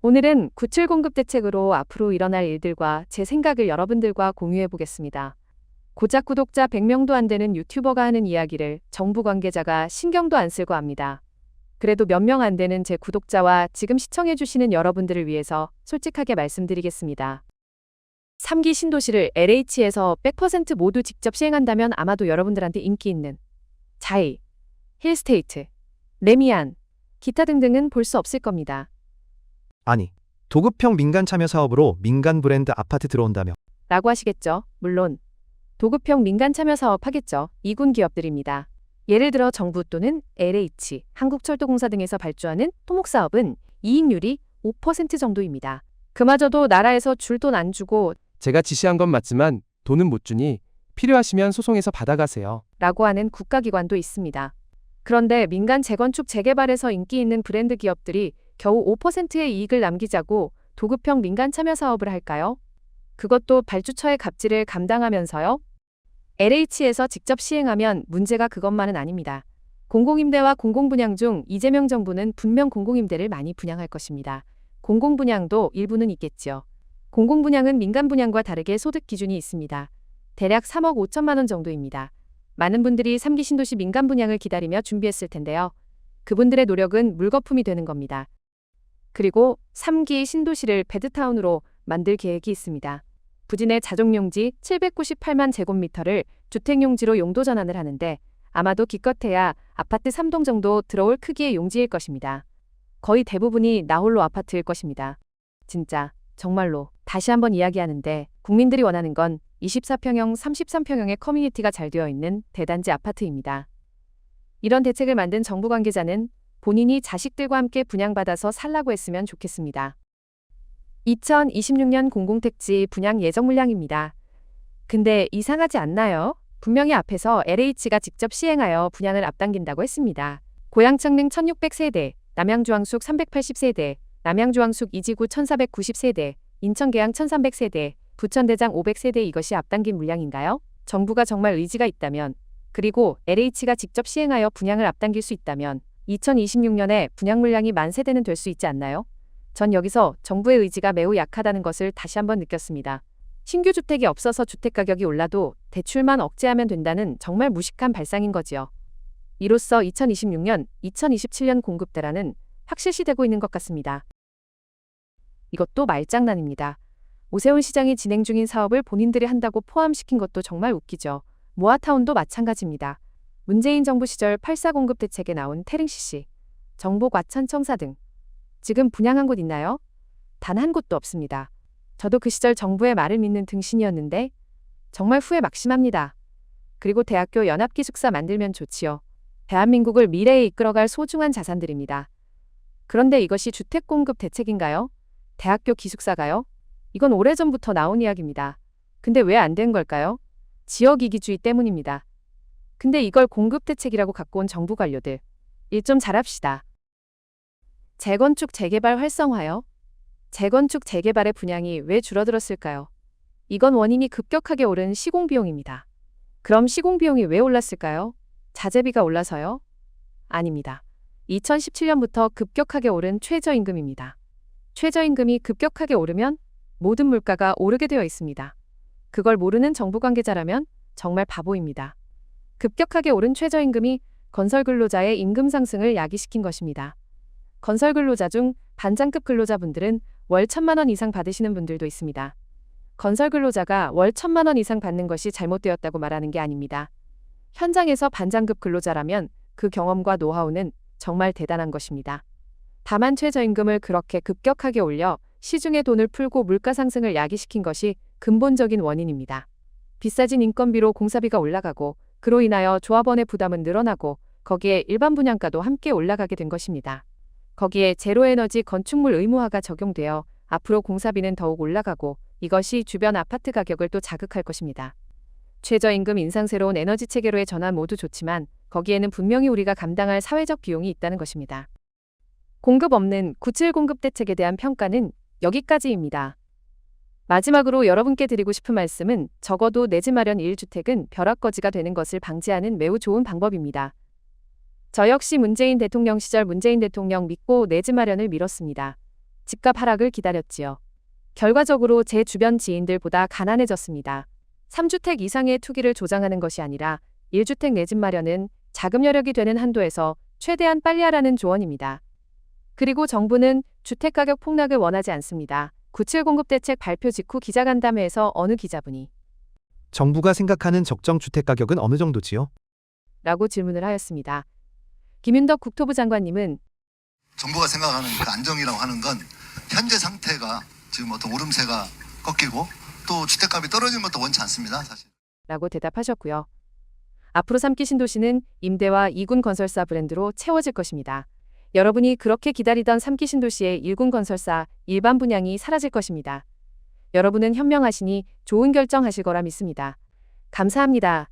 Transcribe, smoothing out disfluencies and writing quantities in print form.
오늘은 97 공급 대책으로 앞으로 일어날 일들과 제 생각을 여러분들과 공유해 보겠습니다. 고작 구독자 100명도 안 되는 유튜버가 하는 이야기를 정부 관계자가 신경도 안 쓰고 합니다. 그래도 몇 명 안 되는 제 구독자와 지금 시청해 주시는 여러분들을 위해서 솔직하게 말씀드리겠습니다. 3기 신도시를 LH에서 100% 모두 직접 시행한다면 아마도 여러분들한테 인기 있는 자이, 힐스테이트, 레미안, 기타 등등은 볼 수 없을 겁니다. 아니, 도급형 민간 참여 사업으로 민간 브랜드 아파트 들어온다며. 라고 하시겠죠. 물론 도급형 민간 참여 사업 하겠죠. 이군 기업들입니다. 예를 들어 정부 또는 LH, 한국철도공사 등에서 발주하는 토목사업은 이익률이 5% 정도입니다. 그마저도 나라에서 줄 돈 안 주고 제가 지시한 건 맞지만 돈은 못 주니 필요하시면 소송해서 받아가세요. 라고 하는 국가기관도 있습니다. 그런데 민간 재건축 재개발에서 인기 있는 브랜드 기업들이 겨우 5%의 이익을 남기자고 도급형 민간 참여 사업을 할까요? 그것도 발주처의 갑질을 감당하면서요? LH에서 직접 시행하면 문제가 그것만은 아닙니다. 공공임대와 공공분양 중 이재명 정부는 분명 공공임대를 많이 분양할 것입니다. 공공분양도 일부는 있겠지요. 공공분양은 민간분양과 다르게 소득 기준이 있습니다. 대략 3억 5천만 원 정도입니다. 많은 분들이 3기 신도시 민간분양을 기다리며 준비했을 텐데요. 그분들의 노력은 물거품이 되는 겁니다. 그리고 3기 신도시를 베드타운으로 만들 계획이 있습니다. 부진의 자족용지 798만 제곱미터를 주택용지로 용도 전환을 하는데 아마도 기껏해야 아파트 3동 정도 들어올 크기의 용지일 것입니다. 거의 대부분이 나홀로 아파트일 것입니다. 진짜 정말로 다시 한번 이야기하는데 국민들이 원하는 건 24평형, 33평형의 커뮤니티가 잘 되어 있는 대단지 아파트입니다. 이런 대책을 만든 정부 관계자는 본인이 자식들과 함께 분양받아서 살라고 했으면 좋겠습니다. 2026년 공공택지 분양 예정 물량입니다. 근데 이상하지 않나요? 분명히 앞에서 LH가 직접 시행하여 분양을 앞당긴다고 했습니다. 고양청릉 1600세대, 남양주황숙 380세대, 남양주황숙 이지구 1490세대, 인천계양 1300세대, 부천대장 500세대 이것이 앞당긴 물량인가요? 정부가 정말 의지가 있다면, 그리고 LH가 직접 시행하여 분양을 앞당길 수 있다면 2026년에 분양 물량이 10,000세대는 될 수 있지 않나요? 전 여기서 정부의 의지가 매우 약하다는 것을 다시 한번 느꼈습니다. 신규 주택이 없어서 주택가격이 올라도 대출만 억제하면 된다는 정말 무식한 발상인 거지요. 이로써 2026년, 2027년 공급대란은 확실시되고 있는 것 같습니다. 이것도 말장난입니다. 오세훈 시장이 진행 중인 사업을 본인들이 한다고 포함시킨 것도 정말 웃기죠. 모아타운도 마찬가지입니다. 문재인 정부 시절 8.4 공급 대책에 나온 태릉CC, 정복 와천청사 등 지금 분양한 곳 있나요? 단 한 곳도 없습니다. 저도 그 시절 정부의 말을 믿는 등신이었는데 정말 후회 막심합니다. 그리고 대학교 연합기숙사 만들면 좋지요. 대한민국을 미래에 이끌어갈 소중한 자산들입니다. 그런데 이것이 주택 공급 대책인가요? 대학교 기숙사가요? 이건 오래전부터 나온 이야기입니다. 근데 왜 안 된 걸까요? 지역이기주의 때문입니다. 근데 이걸 공급 대책이라고 갖고 온 정부 관료들. 일 좀 잘합시다. 재건축 재개발 활성화요? 재건축 재개발의 분양이 왜 줄어들었을까요? 이건 원인이 급격하게 오른 시공비용입니다. 그럼 시공비용이 왜 올랐을까요? 자재비가 올라서요? 아닙니다. 2017년부터 급격하게 오른 최저임금입니다. 최저임금이 급격하게 오르면 모든 물가가 오르게 되어 있습니다. 그걸 모르는 정부 관계자라면 정말 바보입니다. 급격하게 오른 최저임금이 건설근로자의 임금 상승을 야기시킨 것입니다. 건설근로자 중 반장급 근로자분들은 월 1,000만 원 이상 받으시는 분들도 있습니다. 건설근로자가 월 1,000만 원 이상 받는 것이 잘못되었다고 말하는 게 아닙니다. 현장에서 반장급 근로자라면 그 경험과 노하우는 정말 대단한 것입니다. 다만 최저임금을 그렇게 급격하게 올려 시중에 돈을 풀고 물가 상승을 야기시킨 것이 근본적인 원인입니다. 비싸진 인건비로 공사비가 올라가고 그로 인하여 조합원의 부담은 늘어나고 거기에 일반 분양가도 함께 올라가게 된 것입니다. 거기에 제로에너지 건축물 의무화가 적용되어 앞으로 공사비는 더욱 올라가고 이것이 주변 아파트 가격을 또 자극할 것입니다. 최저임금 인상 새로운 에너지 체계로의 전환 모두 좋지만 거기에는 분명히 우리가 감당할 사회적 비용이 있다는 것입니다. 공급 없는 97 공급 대책에 대한 평가는 여기까지입니다. 마지막으로 여러분께 드리고 싶은 말씀은 적어도 내 집 마련 1주택은 벼락거지가 되는 것을 방지하는 매우 좋은 방법입니다. 저 역시 문재인 대통령 시절 문재인 대통령 믿고 내 집 마련을 미뤘습니다. 집값 하락을 기다렸지요. 결과적으로 제 주변 지인들보다 가난해졌습니다. 3주택 이상의 투기를 조장하는 것이 아니라 1주택 내 집 마련은 자금 여력이 되는 한도에서 최대한 빨리 하라는 조언입니다. 그리고 정부는 주택가격 폭락을 원하지 않습니다. 97 공급대책 발표 직후 기자간담회에서 어느 기자분이 정부가 생각하는 적정 주택 가격은 어느 정도지요? 라고 질문을 하였습니다. 김윤덕 국토부 장관님은 정부가 생각하는 그 안정이라고 하는 건 현재 상태가 지금 어떤 오름세가 꺾이고 또 주택값이 떨어지는 것도 원치 않습니다. 사실. 라고 대답하셨고요. 앞으로 3기 신도시는 임대와 2군 건설사 브랜드로 채워질 것입니다. 여러분이 그렇게 기다리던 3기 신도시의 1군 건설사 일반 분양이 사라질 것입니다. 여러분은 현명하시니 좋은 결정하실 거라 믿습니다. 감사합니다.